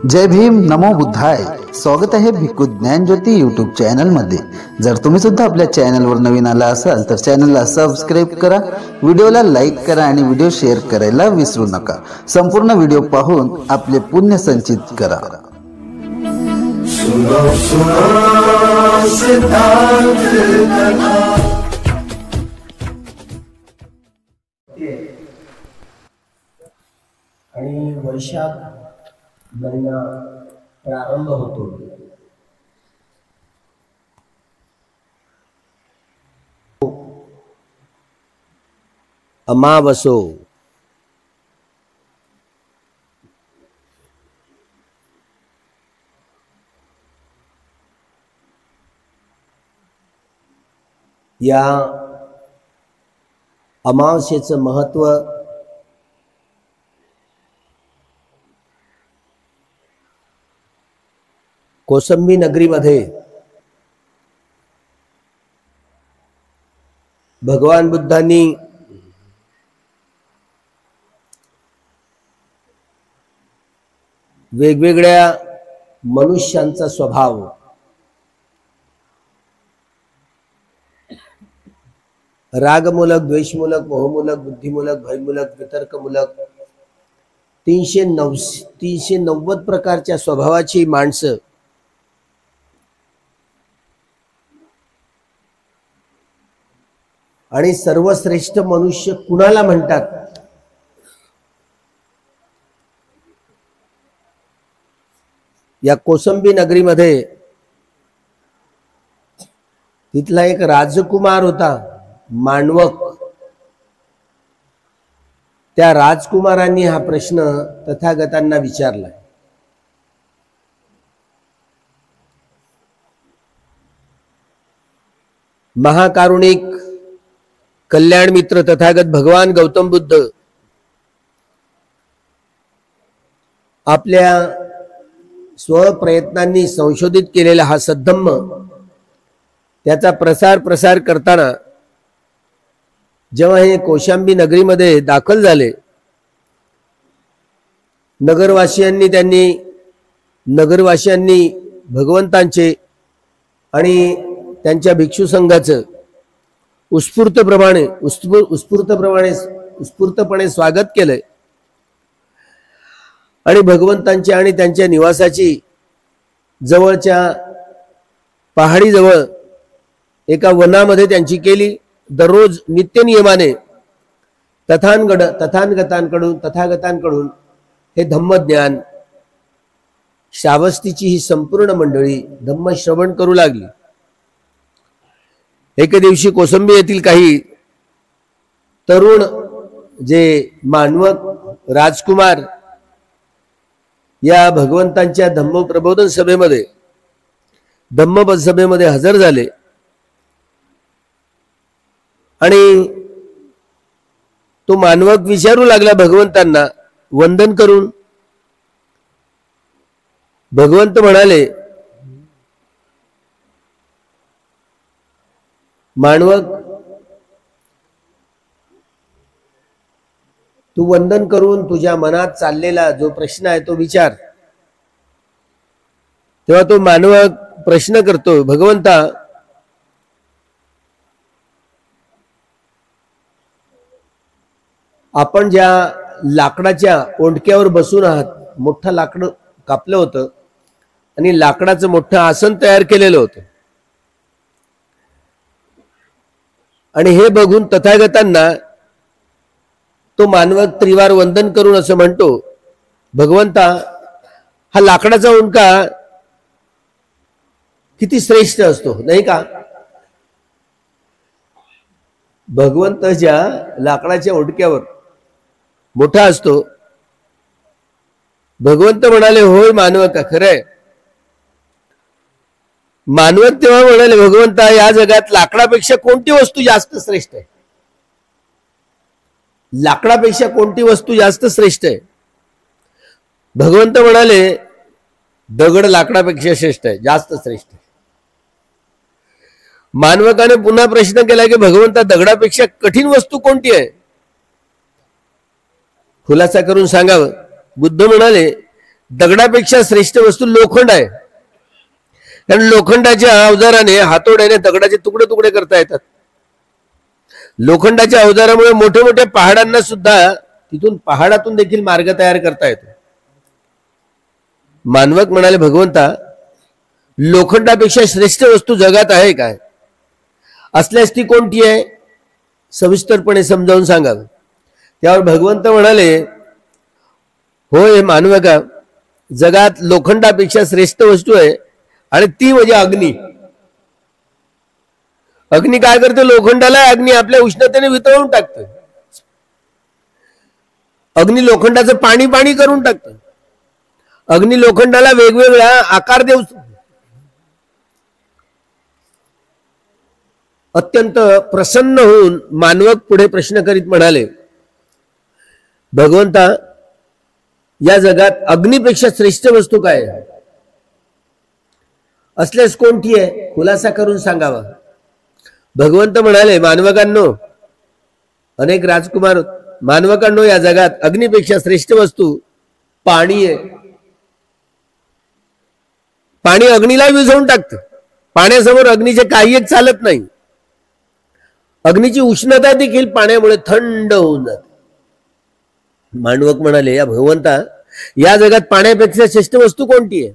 जय भीम, नमो बुद्धाय. स्वागत आहे भिक्खू ज्ञान ज्योती यूट्यूब चॅनल मध्ये. जर तुम्ही सुद्धा आपल्या चॅनलवर नवीन आला असाल तर चॅनलला सबस्क्राईब करा, व्हिडिओला लाईक करा आणि व्हिडिओ शेअर करायला विसरू नका. संपूर्ण व्हिडिओ पाहून आपले पुण्य संचित करा. आणि वैशाख महिना प्रारंभ होतो. अमावसो या अमावस्येचं महत्व कोसंबी नगरीमध्ये भगवान बुद्धांनी वेगवेगळ्या मनुष्यांचा स्वभाव रागमूलक, द्वेषमूलक, मोहमूलक, बुद्धिमूलक, भयमूलक, वितर्कमूलक 390 प्रकारच्या स्वभावाची माणसं आणि सर्वश्रेष्ठ मनुष्य कुणाला म्हणतात? या कोसंबी नगरीमध्ये तिथला एक राजकुमार होता, मांडवक. त्या राजकुमारांनी हा प्रश्न तथागतांना विचारला. महाकारुणिक कल्याण मित्र तथागत भगवान गौतम बुद्ध आपल्या स्वप्रयत्नांनी संशोधित केलेला हा सद्धम्म त्याचा प्रसार करताना जेव्हा हे कौशांबी नगरीमध्ये दाखल झाले, नगरवासियांनी भगवंतांचे आणि त्यांच्या भिक्षू संघाचं उत्स्फूर्तपणे स्वागत केलंय आणि भगवंतांच्या आणि त्यांच्या निवासाची जवळच्या पहाडी जवळ एका वनामध्ये त्यांची केली. दररोज नित्य नियमाने तथागतांकडून हे धम्मज्ञान श्रावस्तीची ही संपूर्ण मंडळी धम्म श्रवण करू लागली. एके दिवशी कोसंबी येथील काही तरुण जे मानवक राजकुमार या भगवंतांच्या धम्मप्रबोधन सभेमध्ये हजर झाले आणि तो मानवक विचारू लागला भगवंतांना वंदन करून. भगवंत म्हणाले, मानवक, तू वंदन करून तुझ्या मनात चाललेला जो प्रश्न आहे तो विचार. तेव्हा तो मानवक प्रश्न करतो, भगवंता, आपण ज्या लाकडाच्या ओंडक्यावर बसून आहात, मोठं लाकड कापलं होतं आणि लाकडाचं मोठं आसन तयार केलेलं होतं आणि हे बघून तथागतांना तो मानवक त्रिवार वंदन करून असं म्हणतो, भगवंता, हा लाकडाचा ओंडका किती श्रेष्ठ असतो नाही का? भगवंत ज्या लाकडाच्या ओंडक्यावर मोठा असतो. भगवंत म्हणाले, होय मानवका, खरंय. मानवक तेव्हा म्हणाले, भगवंता, या जगात लाकडापेक्षा कोणती वस्तू जास्त श्रेष्ठ आहे? लाकडापेक्षा कोणती वस्तू जास्त श्रेष्ठ आहे? भगवंत म्हणाले, दगड लाकडापेक्षा श्रेष्ठ आहे, जास्त श्रेष्ठ आहे. मानवकाने पुन्हा प्रश्न केला की भगवंता, दगडापेक्षा कठीण वस्तू कोणती आहे? खुलासा करून सांगावं. बुद्ध म्हणाले, दगडापेक्षा श्रेष्ठ वस्तू लोखंड आहे, कारण लोखंडाच्या अवजाराने हातोड्याने दगडाचे तुकडे तुकडे करता येतात. लोखंडाच्या अवजारामुळे मोठ्या मोठ्या पहाडांना सुद्धा पहाडातून देखील मार्ग तयार करता येतो. मानवक म्हणाले, भगवंता लोखंडापेक्षा श्रेष्ठ वस्तू जगात आहे काय? असल्यास ती कोणती आहे? सविस्तरपणे समजावून सांगावं. त्यावर भगवंत म्हणाले, होय मानवका, जगात लोखंडापेक्षा श्रेष्ठ वस्तू आहे आणि ती म्हणजे अग्नी. अग्नी काय करते? लोखंडाला अग्नी आपल्या उष्णतेने वितळून टाकतं. अग्नी लोखंडाचं पाणी पाणी करून टाकतं. अग्नी लोखंडाला वेगवेगळा आकार देऊ. अत्यंत प्रसन्न होऊन मानवक पुढे प्रश्न करीत म्हणाले, भगवंता, या जगात अग्नीपेक्षा श्रेष्ठ वस्तू काय आहे? असल्यास कोणती आहे? खुलासा करून सांगावा. भगवंत म्हणाले, मानवकांनो, अनेक राजकुमार, मानवकांनो, या जगात अग्नीपेक्षा श्रेष्ठ वस्तू पाणी आहे. पाणी अग्नीला विझवून टाकतं. पाण्यासमोर अग्नीचे काही एक चालत नाही. अग्नीची उष्णता देखील पाण्यामुळे थंड होऊन जाते. मानवक म्हणाले, या भगवंता, या जगात पाण्यापेक्षा श्रेष्ठ वस्तू कोणती आहे?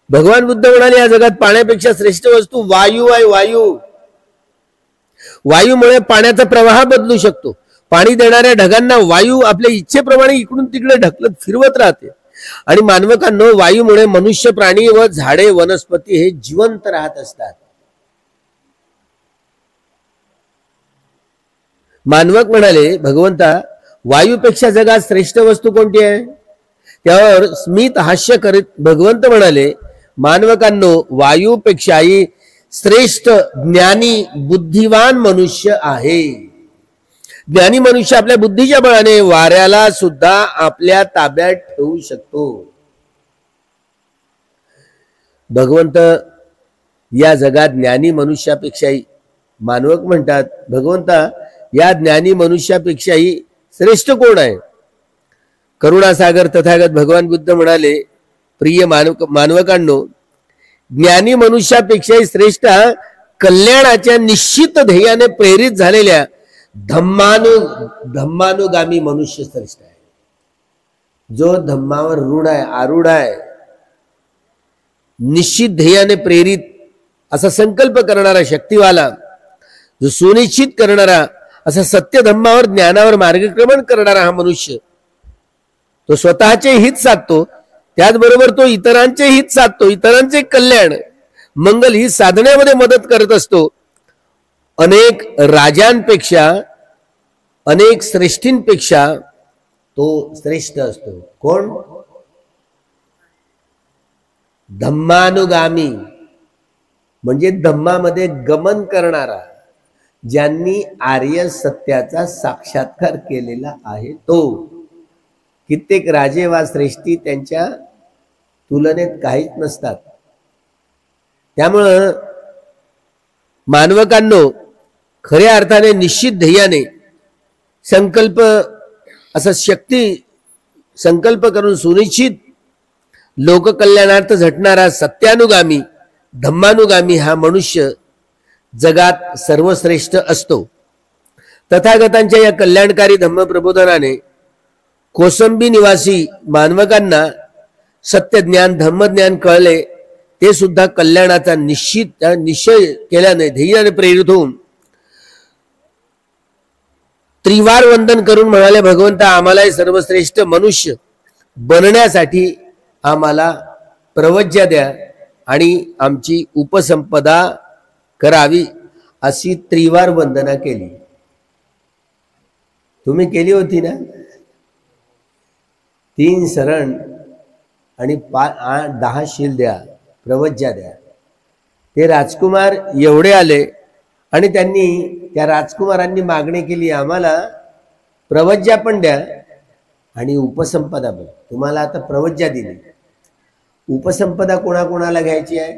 भगवान बुद्ध म्हणाले, या जगात पाण्यापेक्षा श्रेष्ठ वस्तू वायू आहे. वायू. वायूमुळे पाण्याचा प्रवाह बदलू शकतो. पाणी देणाऱ्या ढगांना वायू आपल्या इच्छेप्रमाणे इकडून तिकडे ढकलत फिरवत राहते. आणि मानवकांनो, वायूमुळे मनुष्य, प्राणी व झाडे, वनस्पती हे जिवंत राहत असतात. मानवक म्हणाले, भगवंता, वायूपेक्षा जगात श्रेष्ठ वस्तू कोणती आहे? त्यावर स्मित हास्य करीत भगवंत म्हणाले, मानवकांनो, वायूपेक्षाही श्रेष्ठ ज्ञानी बुद्धिवान मनुष्य आहे. ज्ञानी मनुष्य आपल्या बुद्धीच्या बळाने वाऱ्याला सुद्धा आपल्या ताब्यात ठेवू शकतो. भगवंत, या जगात ज्ञानी मनुष्यापेक्षाही, मानवक म्हणतात, भगवंता, या ज्ञानी मनुष्यापेक्षाही श्रेष्ठ कोण आहे? करुणासागर तथागत भगवान बुद्ध म्हणाले, प्रिय मानवकांनो, ज्ञानी मनुष्यापेक्षाही श्रेष्ठ कल्याणाच्या निश्चित ध्येयाने प्रेरित झालेल्या धम्मानुगामी मनुष्य श्रेष्ठ आहे. जो धम्मावर रूढ आहे, आरूढ आहे, निश्चित ध्येयाने प्रेरित असा संकल्प करणारा शक्तिवाला, जो सुनिश्चित करणारा असा सत्य धम्मावर, ज्ञानावर मार्गक्रमण करणारा हा मनुष्य, तो स्वतःचे हित साधतो, त्याचबरोबर तो इतरांचे हित साधतो. इतरांचे कल्याण, मंगल ही साधण्यामध्ये मदत करत असतो. अनेक राजांपेक्षा, अनेक श्रेष्ठींपेक्षा तो श्रेष्ठ असतो. कोण? धम्मानुगामी, म्हणजे धम्मामध्ये गमन करणारा, ज्यांनी आर्य सत्याचा साक्षात्कार केलेला आहे तो. कित्येक राजे वा श्रेष्ठी त्यांच्या तुलनेत काहीच नसतात. त्यामुळं मानवकांनो, खऱ्या अर्थाने निश्चित ध्येयाने संकल्प, असा शक्ती संकल्प करून सुनिश्चित लोककल्याणार्थ झटणारा सत्यानुगामी, धम्मानुगामी हा मनुष्य जगात सर्वश्रेष्ठ असतो. तथागतांच्या या कल्याणकारी धम्म प्रबोधनाने कोसंबी निवासी मानवकांना सत्यज्ञान, धम्मज्ञान कळले. ते सुद्धा कल्याणाचा निश्चय केल्याने ध्येयाने प्रेरित होऊन त्रिवार वंदन करून म्हणाले, भगवंता, आम्हाला सर्वश्रेष्ठ मनुष्य बनण्यासाठी आम्हाला प्रवज्या द्या आणि आमची उपसंपदा करावी, अशी त्रिवार वंदना केली. तुम्ही केली होती ना? 3 शरण आणि 10 शील द्या, प्रवज्या द्या. ते राजकुमार एवढे आले आणि त्या राजकुमारांनी मागणी केली, आम्हाला प्रवज्या पण द्या आणि उपसंपदा पण. तुम्हाला आता प्रवज्या दिली, उपसंपदा कोणाकोणाला घ्यायची आहे?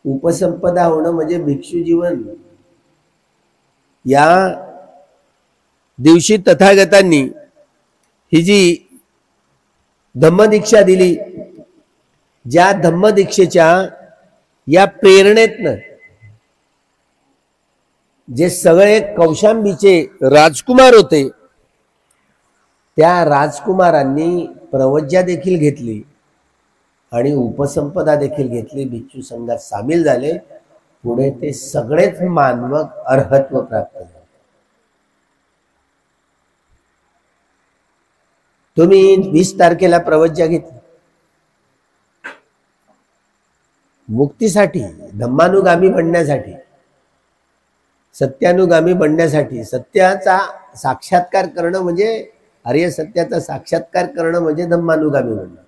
उपसंपदा होणं म्हणजे भिक्षू जीवन. या दिवशी तथागतांनी ही जी धम्मदीक्षा दिली, ज्या धम्मदीक्षेच्या या प्रेरणेतनं जे सगळे कौशांबीचे राजकुमार होते त्या राजकुमारांनी प्रवज्या देखील घेतली आणि उपसंपदा देखील घेतली, भिक्षू संघात सामील झाले. पुढे ते सगळेच मानवक अर्हत्व प्राप्त झाले. तुम्ही 20 तारखेला प्रवज्या घेतली मुक्तीसाठी, धम्मानुगामी बनण्यासाठी, सत्यानुगामी बनण्यासाठी. सत्याचा साक्षात्कार करणं म्हणजे, आर्य सत्याचा साक्षात्कार करणं म्हणजे धम्मानुगामी बनणं.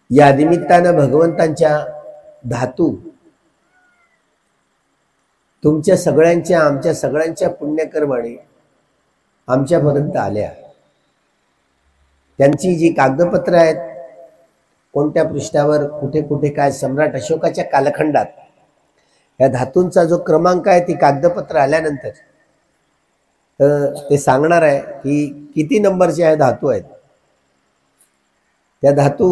या निमित्तानं भगवंतांच्या धातू तुमच्या सगळ्यांच्या, आमच्या सगळ्यांच्या पुण्यकर्माने आमच्यापर्यंत आल्या. त्यांची जी कागदपत्र आहेत, कोणत्या पृष्ठावर कुठे कुठे काय, सम्राट अशोकाच्या कालखंडात या धातूंचा जो क्रमांक आहे ती कागदपत्र आल्यानंतर ते सांगणार आहे की किती नंबरचे आहे धातू आहेत. त्या धातू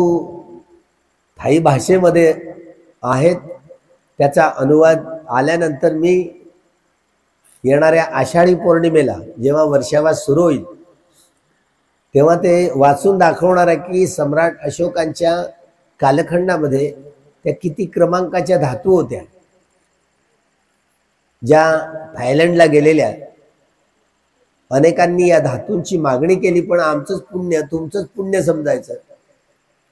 थाई भाषेमध्ये आहेत. त्याचा अनुवाद आल्यानंतर मी येणाऱ्या आषाढी पौर्णिमेला जेव्हा वर्षावास सुरू होईल तेव्हा ते वाचून दाखवणार आहे की सम्राट अशोकांच्या कालखंडामध्ये त्या किती क्रमांकाच्या धातू होत्या, ज्या थायलंडला गेलेल्या. अनेकांनी या धातूंची मागणी केली, पण आमचंच पुण्य, तुमचंच पुण्य समजायचं.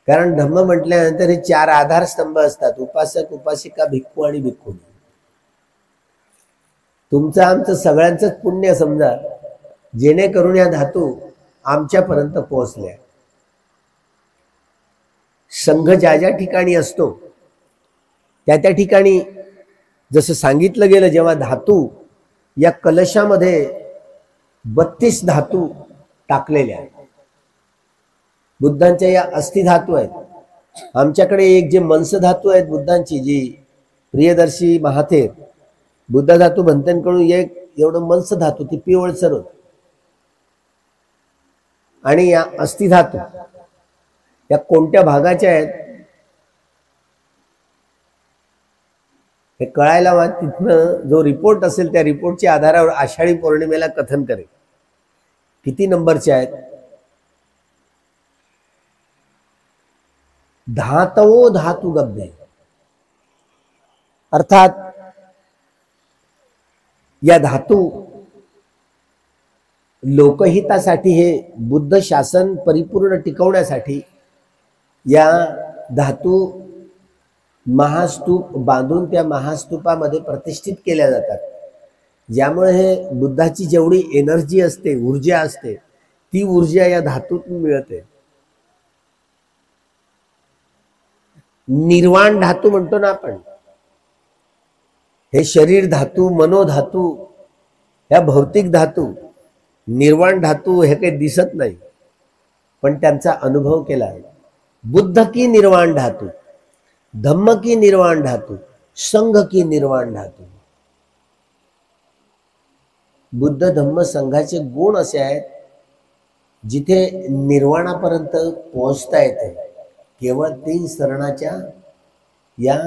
कारण धम्म म्हटल्यानंतर हे 4 आधारस्तंभ असतात: उपासक, उपासिका, भिक्खू आणि भिक्खुनी. तुमचं आमचं सगळ्यांचंच पुण्य समजा, जेणेकरून या धातू आमच्यापर्यंत पोहोचल्या. संघ ज्या ज्या ठिकाणी असतो त्या त्या ठिकाणी जसं सांगितलं गेलं, जेव्हा धातू या कलशामध्ये 32 धातू टाकलेल्या आहेत. बुद्धांच्या या अस्थि धातू आहेत. आमच्याकडे एक जे मनस धातू आहेत बुद्धांची, जी प्रियदर्शी महाथेर बुद्ध धातू भंतेंकडून एक एवढं मनस धातू, ती पिवळसर होत. आणि या अस्थि धातू या कोणत्या भागाच्या आहेत हे कळायला वा तिथनं जो रिपोर्ट असेल त्या रिपोर्टच्या आधारावर आषाढी पौर्णिमेला कथन करेल किती नंबरचे आहेत. धातवो धातु गब्बे, अर्थात या धातू लोकहितासाठी, हे बुद्ध शासन परिपूर्ण टिकवण्यासाठी या धातू महास्तूप बांधून त्या महास्तूपामध्ये प्रतिष्ठित केल्या जातात. ज्यामुळे हे बुद्धाची जेवढी एनर्जी असते, ऊर्जा असते, ती ऊर्जा या धातूतून मिळते. निर्वाण धातू म्हणतो ना आपण, हे शरीर धातू, मनोधातू, या भौतिक धातू, निर्वाण धातू हे काही दिसत नाही पण त्यांचा अनुभव केला आहे. बुद्ध की निर्वाण धातू, धम्म की निर्वाण धातू, संघ की निर्वाण धातू. बुद्ध धम्म संघाचे गुण असे आहेत जिथे निर्वाणापर्यंत पोहोचता येते केवळ 3 सरणाच्या या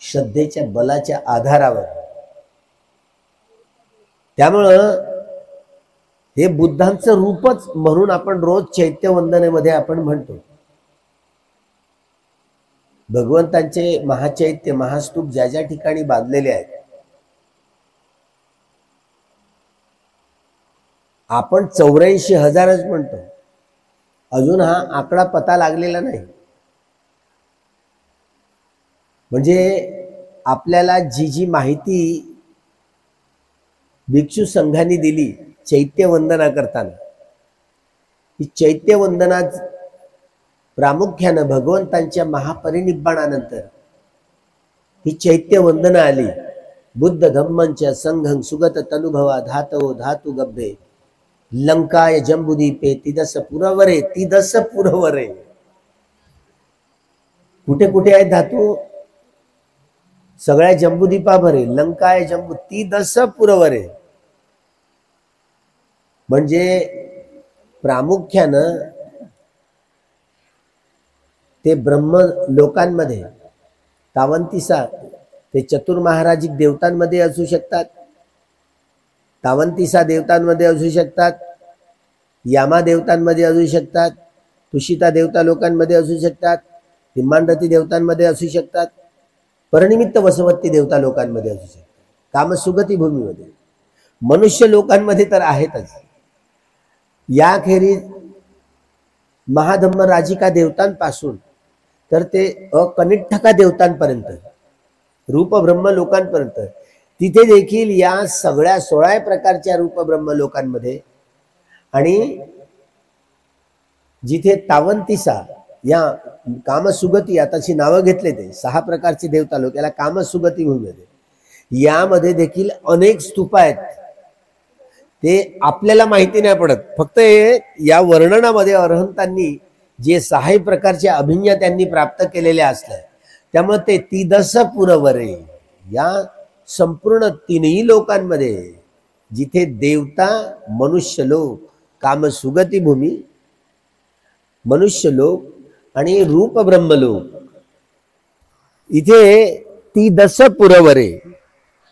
श्रद्धेच्या बलाच्या आधारावर. त्यामुळं हे बुद्धांचं रूपच म्हणून आपण रोज चैत्यवंदनेमध्ये आपण म्हणतो. भगवंतांचे महाचैत्य, महास्तूप ज्या ज्या ठिकाणी बांधलेले आहेत, आपण 84,000च म्हणतो, अजून हा आकडा पता लागलेला नाही. म्हणजे आपल्याला जी जी माहिती भिक्षू संघाने दिली चैत्यवंदना करताना, ही चैत्यवंदना प्रामुख्यानं भगवंतांच्या महापरिनिब्बाणानंतर ही चैत्यवंदना आली. बुद्ध धम्मंच संघं सुगत तनुभवा धातवो धातु गब्बे लंकाय जंबुदीपे तिदस पुरवरे, तिदस पुरवरे. कुठे कुठे आहेत धातू? सगळ्या जंबुदीपाभरे, लंकाय जंबू तिदस पुरवरे. म्हणजे प्रामुख्यानं ते ब्रह्म लोकांमध्ये तावंतिसा ते चतुर्महाराजिक देवतांमध्ये असू शकतात, तावंतिसा देवतांमध्ये असू शकतात, यामा देवतांमध्ये असू शकतात, तुषिता देवता लोकांमध्ये असू शकतात, हिमांडती देवतांमध्ये असू शकतात, परनिमित्त वसवत्ती देवता लोकांमध्ये असू शकतात, कामसुगती भूमीमध्ये, मनुष्य लोकांमध्ये तर आहेतच. याखेरीज महाधम्म राजिका देवतांपासून तर ते अकनिष्ठका देवतांपर्यंत, रूप ब्रह्म लोकांपर्यंत, तिथे देखील या सगळ्या 16 प्रकारच्या रूप ब्रह्म लोकांमध्ये आणि जिथे तावंतिसा या कामसुगती, आताची नावं घेतले ते 6 प्रकारचे देवता लोक, याला कामसुगती भूमीमध्ये, यामध्ये देखील अनेक स्तूप आहेत. ते आपल्याला माहिती नाही पडत, फक्त हे या वर्णनामध्ये अरहंतांनी जे 6 प्रकारच्या अभिज्ञा त्यांनी प्राप्त केलेल्या असल्या, त्यामुळे ते तिदस पुरवरे या संपूर्ण 3ही लोकांमध्ये जिथे देवता, मनुष्य लोक, कामसुगती भूमी, मनुष्य लोक आणि रूप ब्रह्मलोक, इथे तिदस पुरवरे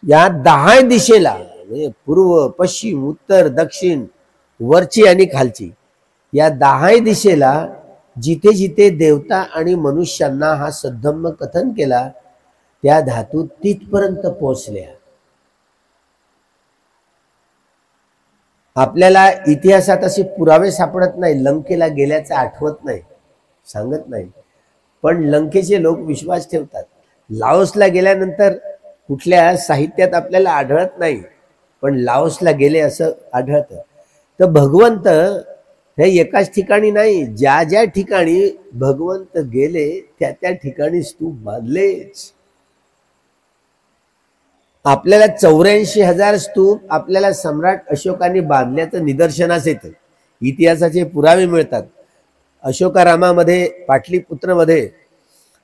या 10 दिशेला, म्हणजे पूर्व, पश्चिम, उत्तर, दक्षिण, वरची आणि खालची, या 10 दिशेला जिथे जिथे देवता आणि मनुष्यांना हा सद्धम्म कथन केला, त्या धातू तिथपर्यंत पोहोचल्या. आपल्याला इतिहासात असे पुरावे सापडत नाही, लंकेला गेल्याचं आठवत नाही, सांगत नाही, पण लंकेचे लोक विश्वास ठेवतात. लाओसला गेल्यानंतर कुठल्या साहित्यात आपल्याला आढळत नाही, पण लाओसला गेले असं आढळतं. तर भगवंत हे एकाच ठिकाणी नाही, ज्या ज्या ठिकाणी भगवंत गेले त्या त्या ठिकाणी स्तूप बांधलेच. आपल्याला 84,000 स्तूप आपल्याला सम्राट अशोकाने बांधल्याचं निदर्शनास येतं, इतिहासाचे पुरावे मिळतात. अशोकारामामध्ये, पाटलीपुत्रमध्ये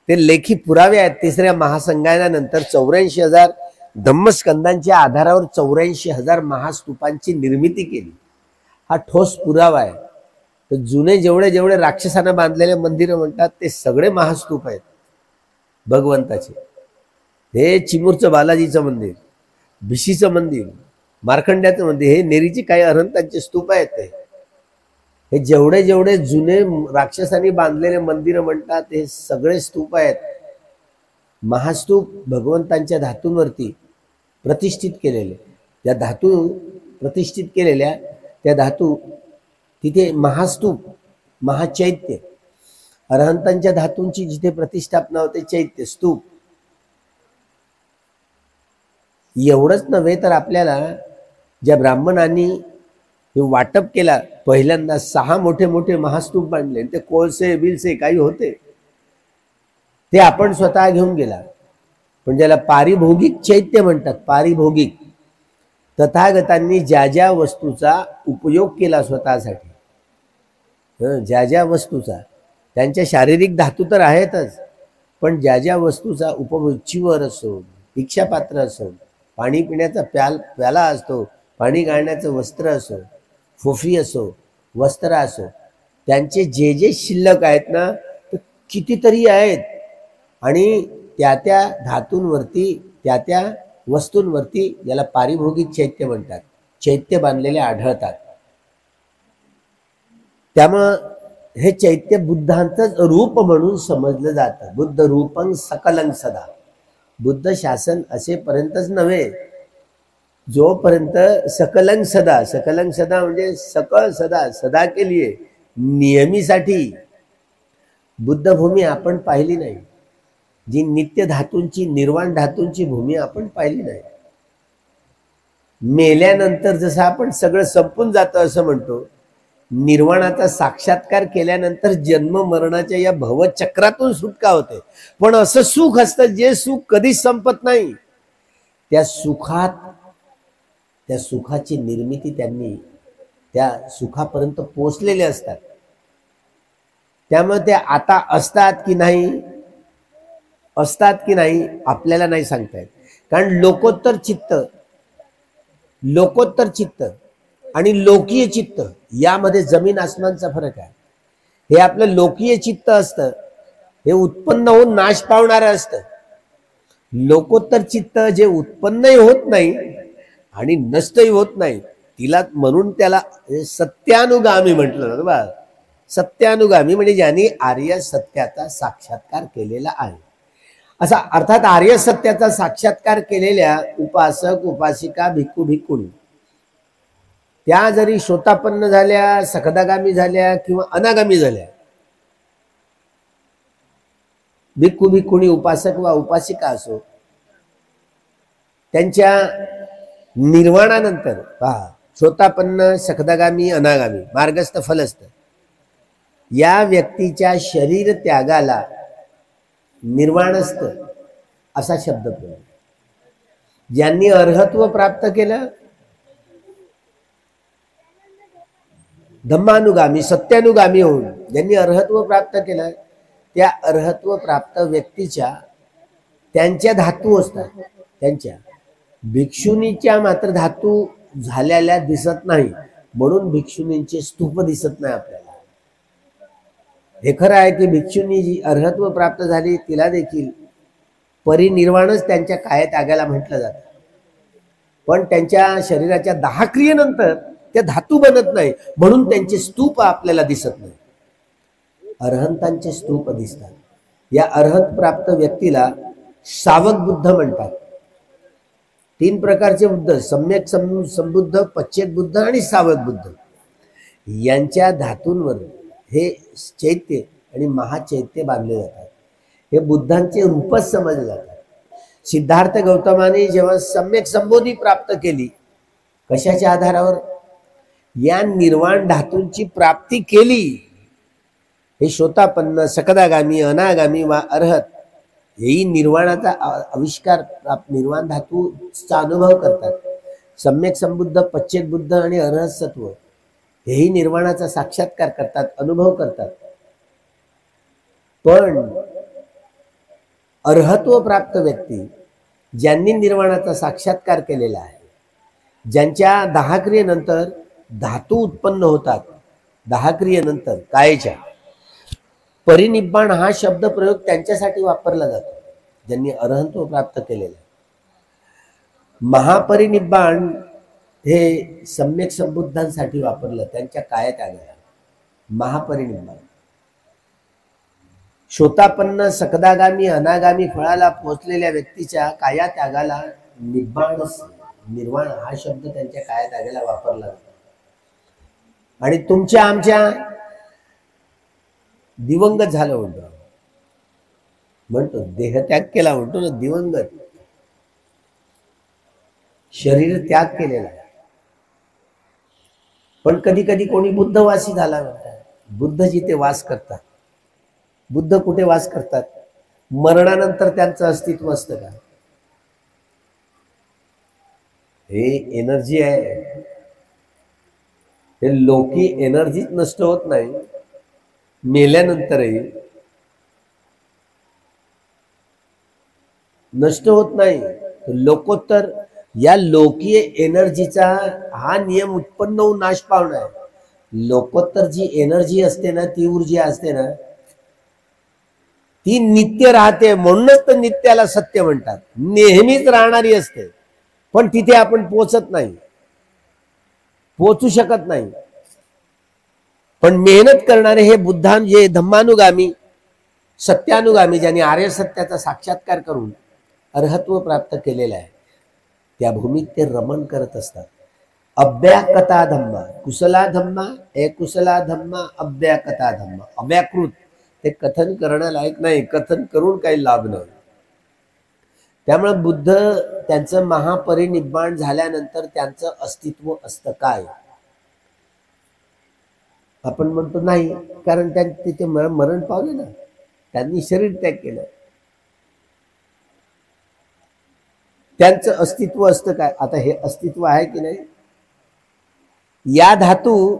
ते लेखी पुरावे आहेत. 3ऱ्या महासंगायनानंतर 84,000 धम्मस्कंदांच्या आधारावर 84,000 महास्तूपांची निर्मिती केली. हा ठोस पुरावा आहे. तर जुने जेवढे जेवढे राक्षसांना बांधलेले मंदिर म्हणतात ते सगळे महास्तूप आहेत भगवंताचे. हे चिमूरचं बालाजीचं मंदिर, भिशीचं मंदिर, मार्कंड्याचं मंदिर, हे नेरीचे काही अरहंतांचे स्तूप आहेत. हे जेवढे जेवढे जुने राक्षसांनी बांधलेले मंदिर म्हणतात हे सगळे स्तूप आहेत. महास्तूप भगवंतांच्या धातूंवरती प्रतिष्ठित केलेले, त्या धातू प्रतिष्ठित केलेल्या त्या धातू, तिथे महास्तूप, महाचैत्य, अरहंतांच्या धातूंची जिथे प्रतिष्ठापना होते चैत्य स्तूप. एवढंच नव्हे तर आपल्याला ज्या ब्राह्मणांनी हे वाटप केला, पहिल्यांदा 6 मोठे मोठे महास्तूप बांधले, ते कोळसे बिलसे काही होते ते आपण स्वतः घेऊन गेला. पण ज्याला पारिभोगिक चैत्य म्हणतात, पारिभोगिक, तथागतांनी ज्या ज्या वस्तूचा उपयोग केला स्वतःसाठी, ज्या ज्या वस्तूचा, त्यांच्या शारीरिक धातू तर आहेतच, पण ज्या ज्या वस्तूचा उपभोग, चिवर असो, भिक्षापात्र असो, पाणी पिण्याचा प्याला असतो, पाणी गाळण्याचं वस्त्र असो, फोफी असो, वस्त्र असो, त्यांचे जे जे शिल्लक आहेत ना ते कितीतरी आहेत. आणि त्या त्या धातूंवरती, त्या त्या वस्तूंवरती, याला पारिभोगिक चैत्य म्हणतात, चैत्य बांधलेले आढळतात. त्यामुळं हे चैत्य बुद्धांचंच रूप म्हणून समजलं जातं. बुद्ध रूपं सकलं सदा, बुद्ध शासन असेपर्यंतच नव्हे, जोपर्यंत सकलं सदा, सकलं सदा म्हणजे सकळ सदा, सदा के लिए, नेहमीसाठी बुद्धभूमी आपण पाहिली नाही. जी नित्य धातूंची, निर्वाण धातूंची भूमी आपण पाहिली नाही. मेल्यानंतर जसं आपण सगळं संपून जातं असं म्हणतो, निर्वाणाचा साक्षात्कार केल्यानंतर जन्म मरणाच्या या भवचक्रातून सुटका होते. पण असं सुख असतं जे सुख कधीच संपत नाही. त्या सुखात, त्या सुखाची निर्मिती त्यांनी त्या सुखापर्यंत पोचलेले असतात. त्यामुळे ते आता असतात की नाही, असतात की नाही आपल्याला नाही सांगता येत. कारण लोकोत्तर चित्त, लोकोत्तर चित्त आणि लोकीय चित्त यामध्ये जमीन आसमानचा फरक आहे. हे आपलं लोकीय चित्त असतं, हे उत्पन्न होऊन नाश पावणारं असतं. लोकोत्तर चित्त जे उत्पन्नही होत नाही आणि नष्टही होत नाही, तिला म्हणून त्याला सत्यानुगामी म्हटलं ना बा. सत्यानुगामी म्हणजे ज्यांनी आर्य सत्याचा साक्षात्कार केलेला आहे, असा अर्थात आर्य सत्याचा साक्षात्कार केलेल्या उपासक उपासिका भिक्खू भिक्खुणी त्या जरी श्रोतापन्न झाल्या, सखदागामी झाल्या किंवा अनागामी झाल्या, भिक्खू भिक्खुणी उपासक वा उपासिका असो, त्यांच्या निर्वाणानंतर पहा, श्रोतापन्न सखदागामी अनागामी मार्गस्थ फलस्थ या व्यक्तीच्या शरीर त्यागाला निर्वाणस्थ असा शब्द प्रयोग. ज्यांनी अर्हत्व प्राप्त केलं, धम्मानुगामी सत्यानुगामी होऊन ज्यांनी अर्हत्व प्राप्त केलं, त्या अर्हत्व प्राप्त व्यक्तीच्या त्यांच्या धातू असतात. त्यांच्या भिक्षुनीच्या मात्र धातू झालेल्या दिसत नाही, म्हणून भिक्षुनींचे स्तूप दिसत नाही आपल्याला. हे खरं आहे की भिक्षुनी जी अर्हत्व प्राप्त झाली तिला देखील परिनिर्वाणच त्यांच्या कायत्यागाला म्हटलं जातं, पण त्यांच्या शरीराच्या 10 क्रियेनंतर त्या धातू बनत नाही, म्हणून त्यांचे स्तूप आपल्याला दिसत नाही. अर्हंतांचे स्तूप दिसतात. या अर्हत प्राप्त व्यक्तीला सावक बुद्ध म्हणतात. 3 प्रकारचे बुद्ध, सम्यक संबुद्ध, पश्चेत बुद्ध आणि सावक बुद्ध. यांच्या धातूंवर हे चैत्य आणि महाचैत्य बांधले जातात. हे बुद्धांचे रूपच समजले जातात. सिद्धार्थ गौतमाने जेव्हा सम्यक संबोधी प्राप्त केली, कशाच्या आधारावर? या निर्वाण धातूंची प्राप्ती केली. हे श्रोतापन्न सकदागामी अनागामी वा अर्हत हेही निर्वाणाचा आविष्कार, निर्वाण धातूचा अनुभव करतात. सम्यक संबुद्ध, पश्चेत बुद्ध आणि अर्हत सत्व हेही निर्वाणाचा साक्षात्कार करतात, अनुभव करतात. पण अर्हत्व प्राप्त व्यक्ती ज्यांनी निर्वाणाचा साक्षात्कार केलेला आहे, ज्यांच्या 10 क्रियेनंतर धातू उत्पन्न होतात, 10 क्रियेनंतर कायेच्या, परिनिब्बाण हा शब्द प्रयोग त्यांच्यासाठी वापरला जातो, ज्यांनी अर्हत्व प्राप्त केलेलं आहे. महापरिनिब्बाण हे सम्यक संबुद्धांसाठी वापरलं, त्यांच्या कायत्यागाला महापरिनिब्बाण. श्रोतापन्न सकदागामी अनागामी फळाला पोहोचलेल्या व्यक्तीच्या कायात्यागाला निब्बाण निर्वाण हा शब्द त्यांच्या कायात्यागाला वापरला जातो. आणि तुमच्या आमच्या दिवंगत झालं म्हणतो, देहत्याग केला म्हणतो ना, दिवंगत, शरीर त्याग केलेला. पण कधी कधी कोणी बुद्धवासी झाला म्हणतात. बुद्ध जिथे वास करतात, बुद्ध कुठे वास करतात? मरणानंतर त्यांचं अस्तित्व असतं का? हे एनर्जी आहे, हे लोकी एनर्जीच नष्ट होत नाही, मेल्यानंतरही नष्ट होत नाही. लोकोत्तर या लोकीय एनर्जीचा हा नियम उत्पन्न होऊन नाश पावणं आहे. लोकोत्तर जी एनर्जी असते ना, ती ऊर्जा असते ना, ती नित्य राहते, म्हणूनच तर नित्याला सत्य म्हणतात. नेहमीच राहणारी असते, पण तिथे आपण पोचत नाही, पोचू शकत नाही. पण मेहनत करणारे हे बुद्धां जे धम्मानुगामी सत्यानुगामी, ज्यांनी आर्य सत्याचा साक्षात्कार करून अर्हत्व प्राप्त केलेलं आहे, त्या भूमीत ते रमण करत असतात. अव्याकता धम्मा, कुशला धम्मा, कुशला धम्मा, अव्याकता धम्मा. अव्याकृत, ते कथन करण्यालायक नाही, कथन करून काही लाभ नाही. त्यामुळे बुद्ध त्यांचं महापरिनिब्बाण झाल्यानंतर त्यांचं अस्तित्व असतं काय? आपण म्हणतो नाही, कारण त्यांनी तिथे मरण पावले ना, त्यांनी शरीर त्याग केलं. त्यांचं अस्तित्व असतं काय? आता हे अस्तित्व आहे की नाही? या धातू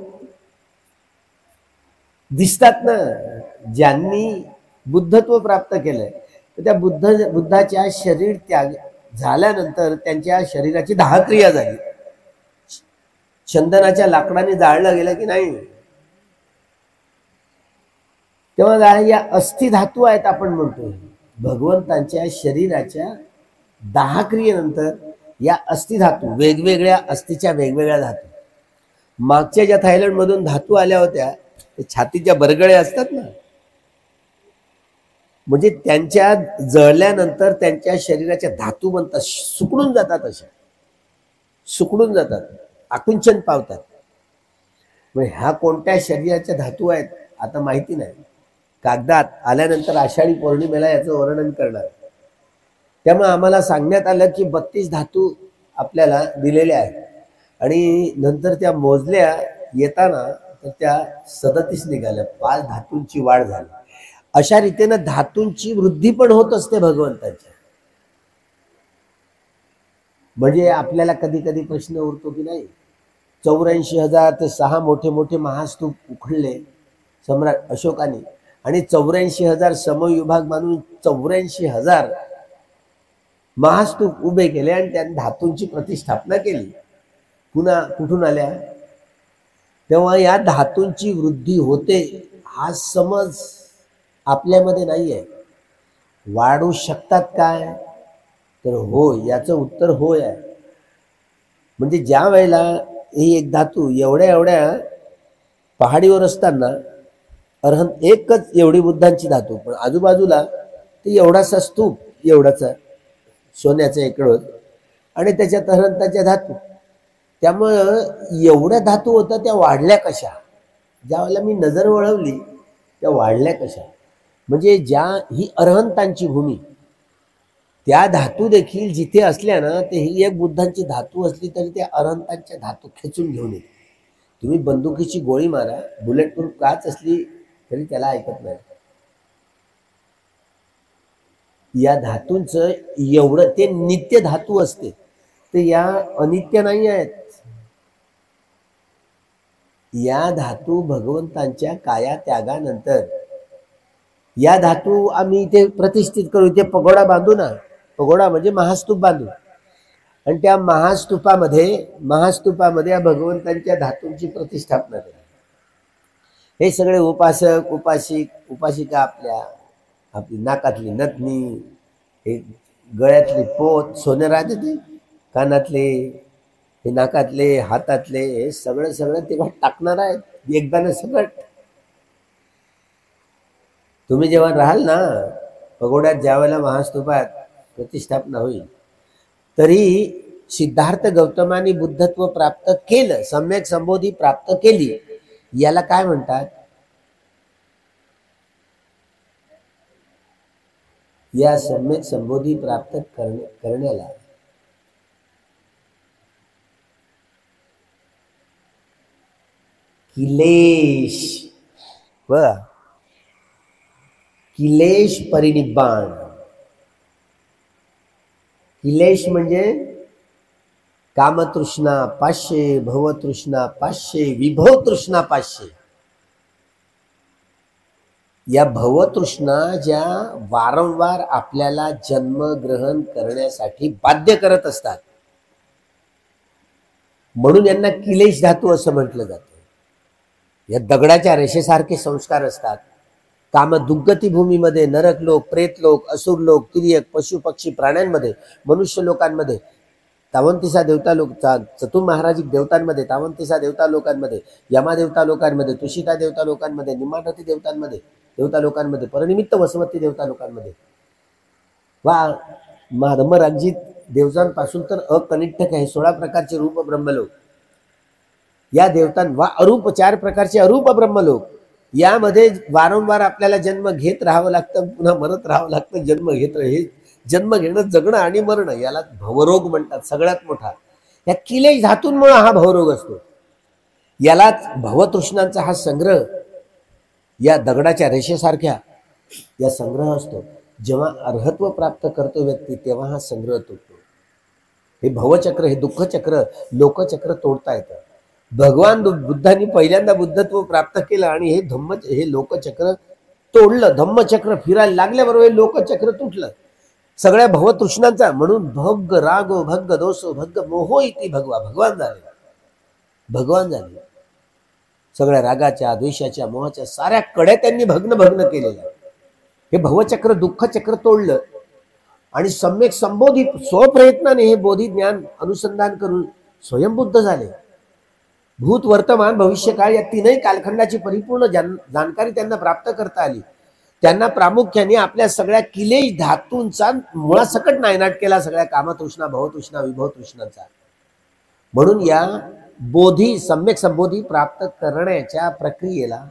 दिसतात ना, ज्यांनी बुद्धत्व प्राप्त केलंय, तर त्या बुद्धाच्या शरीर त्याग झाल्यानंतर त्यांच्या शरीराची 10 क्रिया झाली. चंदनाच्या लाकडाने जाळलं गेलं की नाही, तेव्हा या अस्थि धातू आहेत. आपण म्हणतो भगवंतांच्या शरीराच्या 10 क्रियेनंतर या अस्थि धातू, वेगवेगळ्या अस्थिच्या वेगवेगळ्या धातू. मागच्या ज्या थायलंड मधून धातू आल्या होत्या ते छातीच्या बरगळ्या असतात ना, म्हणजे त्यांच्या जळल्यानंतर त्यांच्या शरीराच्या धातू बनतात, सुकडून जातात, अशा सुकडून जातात, आकुंचन पावतात. म्हणजे ह्या कोणत्या शरीराच्या धातू आहेत आता माहिती नाही. कागदात आल्यानंतर आषाढी पौर्णिमेला याचं वर्णन करणार. त्यामुळे आम्हाला सांगण्यात आलं की 32 धातू आपल्याला दिलेल्या आहेत आणि नंतर त्या मोजल्या येताना तर त्या 37 निघाल्या. 5 धातूंची वाढ झाली. अशा रीतीनं धातूंची वृद्धी पण होत असते भगवंताच्या. म्हणजे आपल्याला कधी कधी प्रश्न उरतो की नाही, 84,000 ते 6 मोठे मोठे महास्तूप उखडले सम्राट अशोकाने आणि 84,000 समविभाग मानून 84,000 महास्तूप उभे केले आणि त्यांनी धातूंची प्रतिष्ठापना केली. पुन्हा कुठून आल्या? तेव्हा या धातूंची वृद्धी होते हा समज आपल्यामध्ये नाही आहे. वाढू शकतात काय? तर हो, याचं उत्तर होय आहे. म्हणजे ज्या वेळेला ही एक धातू एवढ्या एवढ्या पहाडीवर असताना अरहंत एकच एवढी बुद्धांची धातू, पण आजूबाजूला ते एवढासा स्तूप, एवढाचा सोन्याचा एकळोज आणि त्याच्यात अरहंताच्या धातू. त्यामुळं एवढ्या धातू होत्या, त्या वाढल्या कशा? ज्या वेळेला मी नजर वळवली त्या वाढल्या कशा? म्हणजे ज्या ही अरहंतांची भूमी, त्या धातू देखील जिथे असल्या ना, ते ही एक बुद्धांची धातू असली तरी त्या अरहंतांच्या धातू खेचून घेऊन येते. तुम्ही बंदुकीची गोळी मारा, बुलेट प्रूफ काच असली तरी त्याला ऐकत नाही. या धातूंचं एवढं, ते नित्य धातू असते, ते या अनित्य नाही आहेत. या धातू भगवंतांच्या काया त्यागानंतर या धातू आम्ही इथे प्रतिष्ठित करू, इथे पगोडा बांधू ना, पगोडा म्हणजे महास्तूप बांधू आणि त्या महास्तूपामध्ये या भगवंतांच्या धातूंची प्रतिष्ठापना करू. हे सगळे उपासक उपासिका आपली नाकातली नथनी, हे गळ्यातली पोत, सोनं राहते ते, कानातले, हे नाकातले, हातातले, हे सगळं तेव्हा टाकणार आहेत एकदानं सगळं. तुम्ही जेव्हा राहाल ना पगोड्यात, ज्यावेळेला महास्तूपात प्रतिष्ठापना होईल, तरी सिद्धार्थ गौतमानी बुद्धत्व प्राप्त केलं, सम्यक संबोधी प्राप्त केली, याला काय म्हणतात? या सम्यक संबोधी प्राप्त करण्याला किलेश, किलेश परिनिब्बाण. किलेश म्हणजे कामतृष्णा 500, भवतृष्णा 500, विभव तृष्णा 500. या भवतृष्णा ज्या वारंवार आपल्याला जन्म ग्रहण करण्यासाठी बाध्य करत असतात, म्हणून यांना किलेश धातू असं म्हटलं जातं. या दगडाच्या रेषेसारखे संस्कार असतात. काम दुर्गती भूमीमध्ये, नरक लोक, प्रेत लोक, असुर लोक, तिर्यक, पशु पक्षी प्राण्यांमध्ये, मनुष्य लोकांमध्ये, तावंतिसा देवता लोक, चतुर महाराजिक देवतांमध्ये, तावंतिसा देवता लोकांमध्ये, यमादेवता लोकांमध्ये, तुषिता देवता लोकांमध्ये, निमाटती देवता लोकांमध्ये, परनिमित्त वसवती देवता लोकांमध्ये, वा धम्मराजित देवतांपासून तर अकनिष्ठक आहे 16 प्रकारचे रूप ब्रह्मलोक. या देवतां वा अरूप 4 प्रकारचे अरूप ब्रह्मलोक, यामध्ये वारंवार आपल्याला जन्म घेत राहावं लागतं, पुन्हा मरत राहावं लागतं. हे जन्म घेणं, जगणं आणि मरणं, याला भवरोग म्हणतात सगळ्यात मोठा. या किलेश धातूंमुळे हा भवरोग असतो. यालाच भवतृष्णांचा हा संग्रह, या दगडाच्या रेषेसारख्या या संग्रह असतो. जेव्हा अर्हत्व प्राप्त करतो व्यक्ती, तेव्हा हा संग्रह तुटतो. हे भवचक्र, हे दुःखचक्र, लोकचक्र तोडता येतं. भगवान बुद्धांनी पहिल्यांदा बुद्धत्व प्राप्त केलं आणि हे लोकचक्र तोडलं. धम्मचक्र फिरायला लागल्याबरोबर हे लोकचक्र तुटलं सगळ्या भवतृष्णांचा. म्हणून भग्ग रागो, भग्ग दोषो, भग्ग मोहो इति भगवा, भगवान झाले. भगवान झाले. सगळ्या रागाच्या, द्वेषाच्या, मोहाच्या साऱ्या कड्या त्यांनी भग्न केलेल्या. हे भवचक्र, दुःखचक्र तोडलं आणि सम्यक संबोधी स्वप्रयत्नाने हे बोधी ज्ञान अनुसंधान करून स्वयंबुद्ध झाले. भूत, वर्तमान, भविष्यकाळ या तीनही कालखंडाची परिपूर्ण जाणकारी त्यांना प्राप्त करता आली. त्यांना प्रामुख्याने आपल्या सगळ्या किलेश धातूंचा मुळासकट नायनाट केला, सगळ्या कामतृष्णा, भवतृष्णा, विभवतृष्णाचा. म्हणून या बोधी, सम्यक संबोधी प्राप्त करण्याच्या प्रक्रियेला